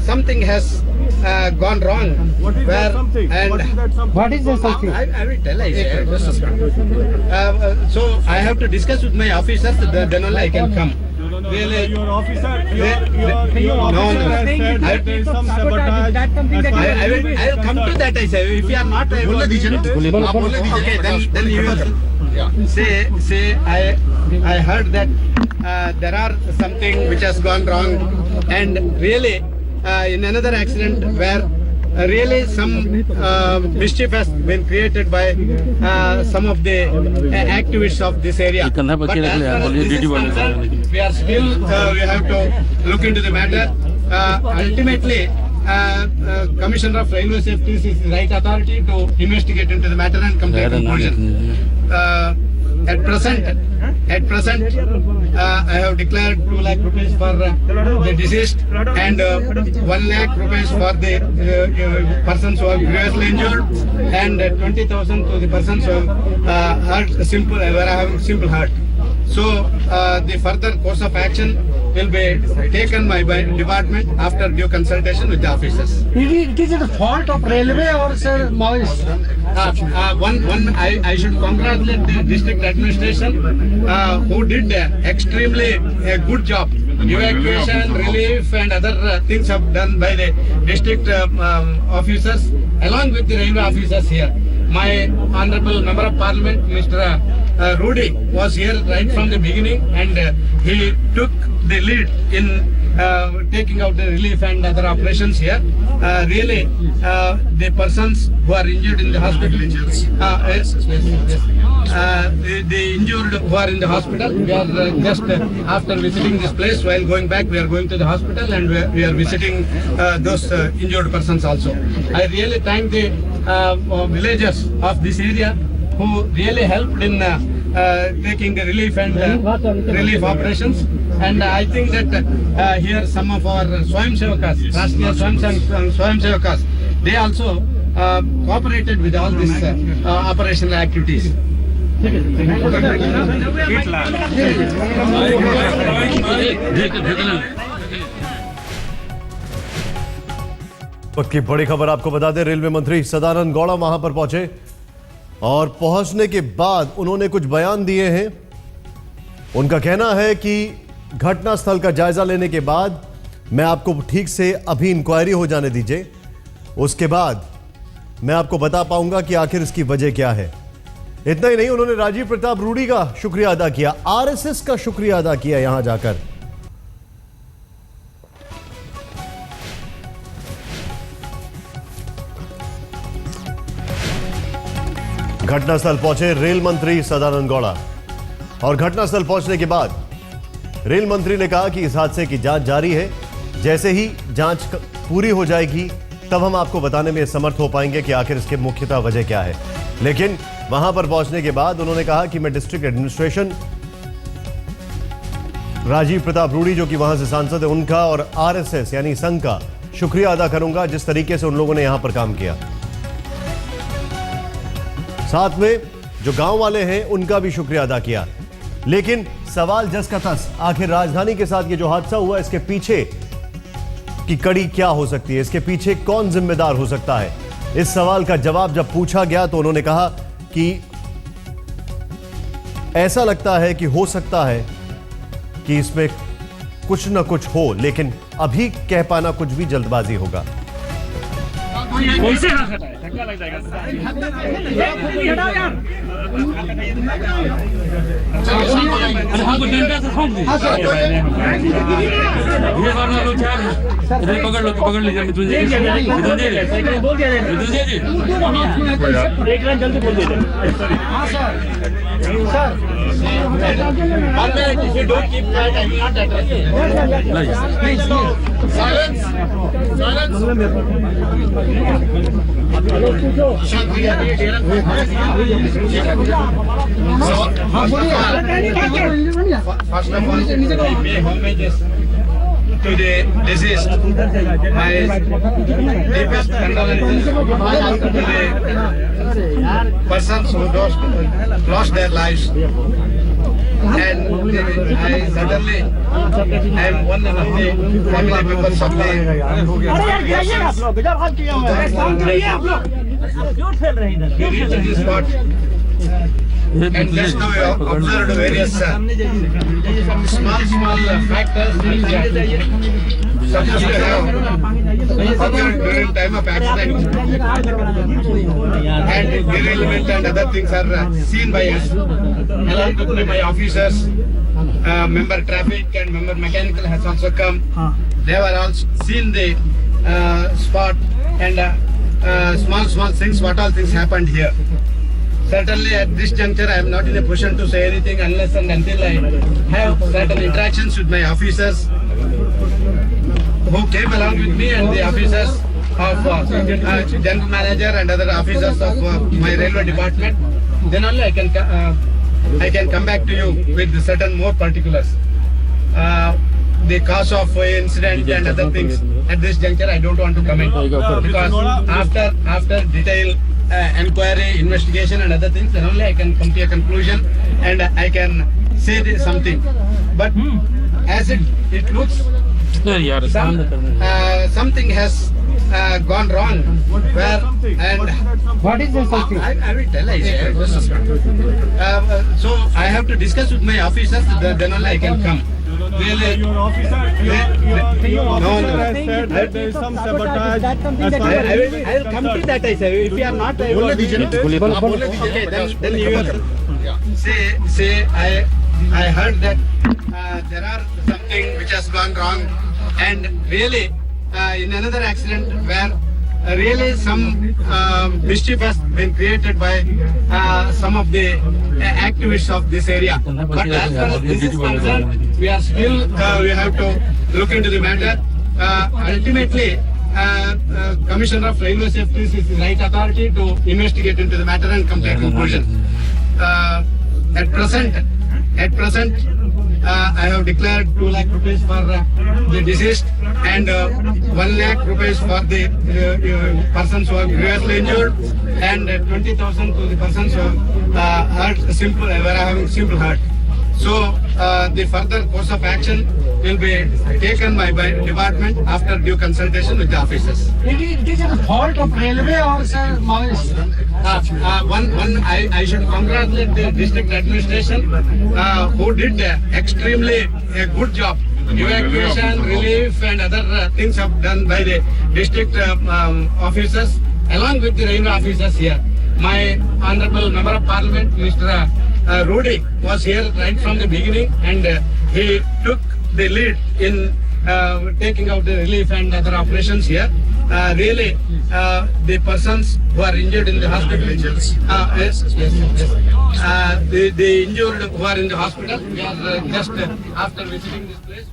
Something has gone wrong. What is that something? What is that something? I will tell. So I have to discuss with my officers. Then only I can come. Really? Your officer, No, has said that there is some sabotage. I will come to that. I say if you are not able to okay, then you will say I heard that there are something which has gone wrong, and really in another accident where really some mischief has been created by some of the activists of this area. But as far as this is concerned, we are still we have to look into the matter. Ultimately, Commissioner of Railway Safety is the right authority to investigate into the matter and come to a conclusion. At present, I have declared 2 lakh rupees for the deceased and 1 lakh rupees for the persons who are grievously injured, and 20,000 to the persons who have having simple hurt. So the further course of action will be taken by department after due consultation with the officers. It is the fault of railway or sir Maoist? I should congratulate the district administration who did extremely a good job. Evacuation, relief and other things have done by the district officers along with the railway officers here. My Honorable Member of Parliament, Mr. Rudy, was here right from the beginning, and he took the lead in taking out the relief and other operations here. Really, the persons who are injured in the hospital, the injured who are in the hospital, we are just after visiting this place, while going back, we are going to the hospital and we are visiting those injured persons also. I really thank the villagers of this area who really helped in taking the relief and relief operations. And I think that here some of our Swayam Sevakas, Rashtriya Swayam Sevakas, they also cooperated with all these operational activities. वक्त की बड़ी खबर आपको बता दें, railway मंत्री सदानंद गौड़ा वहां पर पहुंचे और पहुंचने के बाद उन्होंने कुछ बयान दिए हैं। उनका कहना है कि घटनास्थल का जायजा लेने के बाद मैं आपको ठीक से अभी इंक्वायरी हो जाने दीजिए, उसके बाद मैं आपको बता पाऊंगा कि आखिर इसकी वजह क्या है। इतना ही नहीं, उन्होंने राजीव प्रताप रूडी का शुक्रिया अदा किया, आरएसएस का शुक्रिया अदा किया यहां जाकर। घटनास्थल पहुंचे रेल मंत्री सदानंद गौड़ा और घटनास्थल पहुंचने के बाद रेल मंत्री ने कहा कि इस हादसे की जांच जारी है, जैसे ही जांच पूरी हो जाएगी तब हम आपको बताने में समर्थ हो पाएंगे कि आखिर इसके मुख्यतः वजह क्या है। लेकिन वहां पर पहुंचने के बाद उन्होंने कहा कि मैं डिस्ट्रिक्ट एडमिनिस्ट्रेशन, राजीव प्रताप रूडी जो कि वहां से सांसद है, उनका और आरएसएस यानी संघ का शुक्रिया अदा करूंगा जिस तरीके से उन लोगों ने यहां पर काम किया। साथ में जो गांव वाले हैं उनका भी शुक्रिया अदा किया। लेकिन सवाल जस का तस, आखिर राजधानी के साथ ये जो हादसा हुआ इसके पीछे की कड़ी क्या हो सकती है, इसके पीछे कौन जिम्मेदार हो सकता है, इस सवाल का जवाब जब पूछा गया तो उन्होंने कहा कि ऐसा लगता है कि हो सकता है कि इसमें कुछ न कुछ हो, लेकिन अभी कह पाना कुछ भी जल्दबाजी होगा। धक्का लग जाएगा। हमको डंडा से ठोक दी। ये वाला लोग क्या है? इधर पकड़ लीजिए मिथुन जी। मिथुन जी बोल दिया जाए। मिथुन जी एक लाइन जल्दी बोल दीजिए। हाँ sir. Sir if you don't keep quiet, I will not address you. Please, silence. First of all, I pay homages to the deceased. My deepest condolences to the persons who lost their lives. and I suddenly I am one of the family members of the. अरे यार गिराइए आप लोग गजब हाल किया हुआ है शांत रहिए आप लोग क्यों खेल रहे हैं इधर We reached this spot and just now we observed various small factors which supposed to have occurred during time of accident, and derailment and other things are seen by us along with my officers. Member traffic and member mechanical has also come. They were all seen the spot and small things, what all things happened here. Certainly at this juncture I am not in a position to say anything unless and until I have certain interactions with my officers who came along with me and the officers of general manager and other officers of my railway department. Then only I can come back to you with certain more particulars. The cause of incident and other things at this juncture I don't want to comment because after detailed inquiry, investigation and other things, then only I can come to a conclusion and I can say something. But as it looks, something has gone wrong. Where and What is the something? I will tell. So I have to discuss with my officers. Then only I can come. Really, Your officer, your officer has said that there is some sabotage. As far as I will come to that. I say if you are not able to okay, then you will say I heard that there are something which has gone wrong, and really in another accident where really some mischief has been created by some of the activists of this area. But as far as this is concerned, we are still we have to look into the matter. Ultimately, Commissioner of Railway Safety is the right authority to investigate into the matter and come to a conclusion. At present, I have declared 2 lakh rupees for the deceased and 1 lakh rupees for the persons who are grievously injured and 20,000 to the persons who are having simple hurt. So the further course of action will be taken by department after due consultation with the officers. It is a fault of railway or sir Maoist? I should congratulate the district administration who did extremely a good job. Evacuation, relief and other things have done by the district officers along with the railway officers here. My Honorable Member of Parliament, Mr. Rudy, was here right from the beginning and he took the lead in taking out the relief and other operations here. Really, the persons who are injured in the hospital, the injured who are in the hospital, we are just after visiting this place.